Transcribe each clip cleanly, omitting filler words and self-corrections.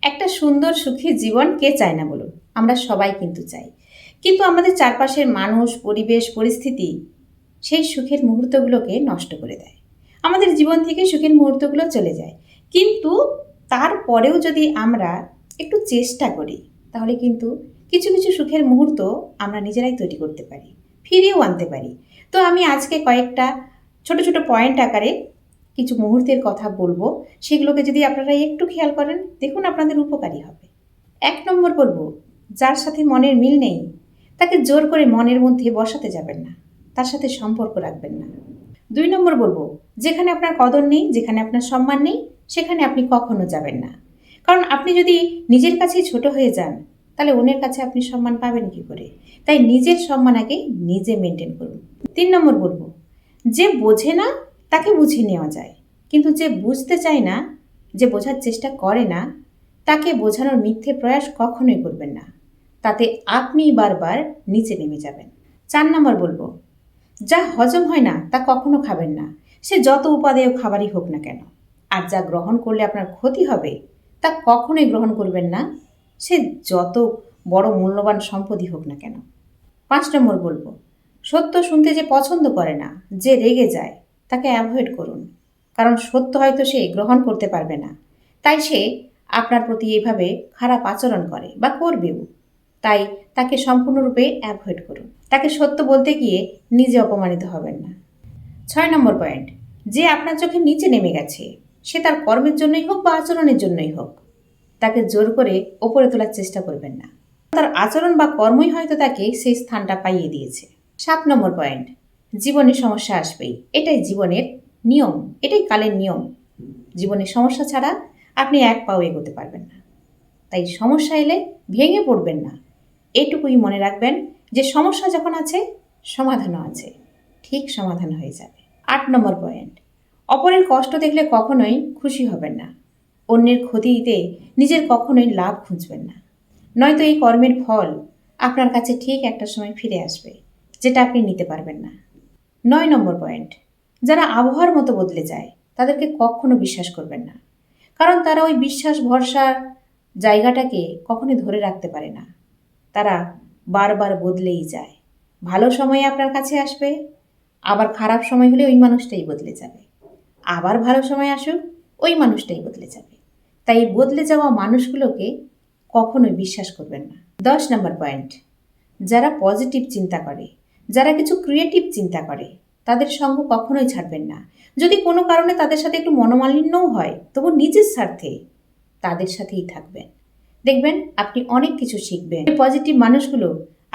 একটা সুন্দর সুখী জীবন কে চায় না বলুন? আমরা সবাই কিন্তু চাই। কিন্তু আমাদের চারপাশের মানুষ, পরিবেশ, পরিস্থিতি সেই সুখের মুহূর্তগুলোকে নষ্ট করে দেয়। আমাদের জীবন থেকে সুখের মুহূর্তগুলো চলে যায়। কিন্তু তারপরেও যদি আমরা একটু চেষ্টা করি, তাহলে কিন্তু কিছু কিছু সুখের মুহূর্ত আমরা নিজেরাই তৈরি করতে পারি, ফিরিয়েও আনতে পারি। তো আমি আজকে কয়েকটা ছোট ছোট পয়েন্ট আকারে কিছু মুহূর্তের কথা বলবো। সেগুলোকে যদি আপনারা একটু খেয়াল করেন, দেখুন আপনাদের উপকারী হবে। ১ নম্বর বলবো, যার সাথে মনের মিল নেই তাকে জোর করে মনের মধ্যে বসাতে যাবেন না, তার সাথে সম্পর্ক রাখবেন না। ২ নম্বর বলবো, যেখানে আপনার কদর নেই, যেখানে আপনার সম্মান নেই, সেখানে আপনি কখনো যাবেন না। কারণ আপনি যদি নিজের কাছেই ছোট হয়ে যান, তাহলে অন্যের কাছে আপনি সম্মান পাবেন কি করে? তাই নিজের সম্মান আগে নিজে মেনটেন করুন। ৩ নম্বর বলবো, যে বোঝে না তাকে বুঝিয়ে নেওয়া যায়, কিন্তু যে বুঝতে চায় না, যে বোঝার চেষ্টা করে না, তাকে বোঝানোর মিথ্যে প্রয়াস কখনোই করবেন না। তাতে আপনি বারবার নিচে নেমে যাবেন। ৪ নম্বর বলবো, যা হজম হয় না তা কখনো খাবেন না, সে যত উপাদেয় খাবারই হোক না কেন। আর যা গ্রহণ করলে আপনার ক্ষতি হবে তা কখনোই গ্রহণ করবেন না, সে যত বড় মূল্যবান সম্পদই হোক না কেন। ৫ নম্বর বলবো, সত্য শুনতে যে পছন্দ করে না, যে রেগে যায়, তাকে অ্যাভয়েড করুন। কারণ সত্য হয়তো সে গ্রহণ করতে পারবে না, তাই সে আপনার প্রতি এইভাবে খারাপ আচরণ করে বা করবেও। তাই তাকে সম্পূর্ণরূপে অ্যাভয়েড করুন। তাকে সত্য বলতে গিয়ে নিজে অপমানিত হবেন না। ৬ নম্বর পয়েন্ট, যে আপনার চোখে নিচে নেমে গেছে, সে তার কর্মের জন্যই হোক বা আচরণের জন্যই হোক, তাকে জোর করে ওপরে তোলার চেষ্টা করবেন না। তার আচরণ বা কর্মই হয়তো তাকে সেই স্থানটা পাইয়ে দিয়েছে। ৭ নম্বর পয়েন্ট, জীবনে সমস্যা আসবেই, এটাই জীবনের নিয়ম, এটাই কালের নিয়ম। জীবনে সমস্যা ছাড়া আপনি এক পাও এগোতে পারবেন না। তাই সমস্যা এলে ভেঙে পড়বেন না, এটুকুই মনে রাখবেন যে সমস্যা যখন আছে, সমাধানও আছে, ঠিক সমাধান হয়ে যাবে। ৮ নম্বর পয়েন্ট, অপরের কষ্ট দেখলে কখনোই খুশি হবেন না। অন্যের ক্ষতিতে নিজের কখনোই লাভ খুঁজবেন না, নয়তো এই কর্মের ফল আপনার কাছে ঠিক একটা সময় ফিরে আসবে, যেটা আপনি নিতে পারবেন না। ৯ নম্বর পয়েন্ট, যারা আবহাওয়ার মতো বদলে যায় তাদেরকে কখনো বিশ্বাস করবেন না। কারণ তারা ওই বিশ্বাস ভরসার জায়গাটাকে কখনোই ধরে রাখতে পারে না। তারা বারবার বদলেই যায়। ভালো সময়ে আপনার কাছে আসবে, আবার খারাপ সময় হলে ওই মানুষটাই বদলে যাবে। আবার ভালো সময় আসুক, ওই মানুষটাই বদলে যাবে। তাই বদলে যাওয়া মানুষগুলোকে কখনোই বিশ্বাস করবেন না। ১০ নম্বর পয়েন্ট, যারা পজিটিভ চিন্তা করে, যারা কিছু ক্রিয়েটিভ চিন্তা করে, তাদের সঙ্গ কখনোই ছাড়বেন না। যদি কোনো কারণে তাদের সাথে একটু মনোমালিন্যও হয়, তবু নিজের স্বার্থে তাদের সাথেই থাকবেন। দেখবেন আপনি অনেক কিছু শিখবেন। এই পজিটিভ মানুষগুলো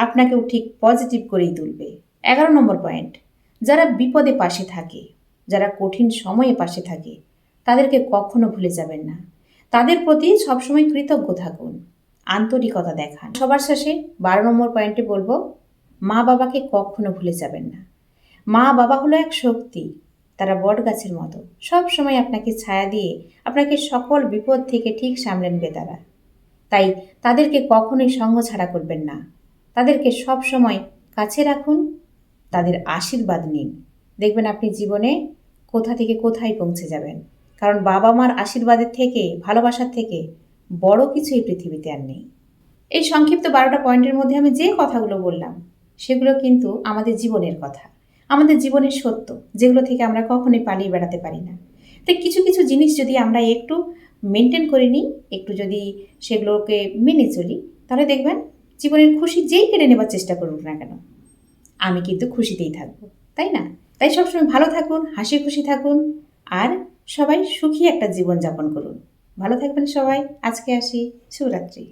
আপনাকেও ঠিক পজিটিভ করেই তুলবে। ১১ নম্বর পয়েন্ট, যারা বিপদে পাশে থাকে, যারা কঠিন সময়ে পাশে থাকে, তাদেরকে কখনো ভুলে যাবেন না। তাদের প্রতি সবসময় কৃতজ্ঞ থাকুন, আন্তরিকতা দেখান। সবার শেষে ১২ নম্বর পয়েন্টে বলবো, মা বাবাকে কখনো ভুলে যাবেন না। মা বাবা হলো এক শক্তি, তারা বট গাছের মতো, সব সময় আপনাকে ছায়া দিয়ে আপনাকে সকল বিপদ থেকে ঠিক সামলে নেবে তারা। তাই তাদেরকে কখনোই সঙ্গ ছাড়া করবেন না, তাদেরকে সব সময় কাছে রাখুন, তাদের আশীর্বাদ নিন। দেখবেন আপনি জীবনে কোথা থেকে কোথায় পৌঁছে যাবেন। কারণ বাবা মার আশীর্বাদের থেকে, ভালোবাসার থেকে বড় কিছু এই পৃথিবীতে আর নেই। এই সংক্ষিপ্ত ১২টা পয়েন্টের মধ্যে আমি যে কথাগুলো বললাম, সেগুলো কিন্তু আমাদের জীবনের কথা, আমাদের জীবনের সত্য, যেগুলো থেকে আমরা কখনোই পালিয়ে বেড়াতে পারি না। তাই কিছু কিছু জিনিস যদি আমরা একটু মেনটেন করে নিই, একটু যদি সেগুলোকে মেনে চলি, তাহলে দেখবেন জীবনের খুশি যেই কেড়ে নেবার চেষ্টা করুক না কেন, আমি কিন্তু খুশিতেই থাকবো, তাই না? তাই সবসময় ভালো থাকুন, হাসি খুশি থাকুন, আর সবাই সুখী একটা জীবন যাপন করুন। ভালো থাকবেন সবাই। আজকে আসি, শুভরাত্রি।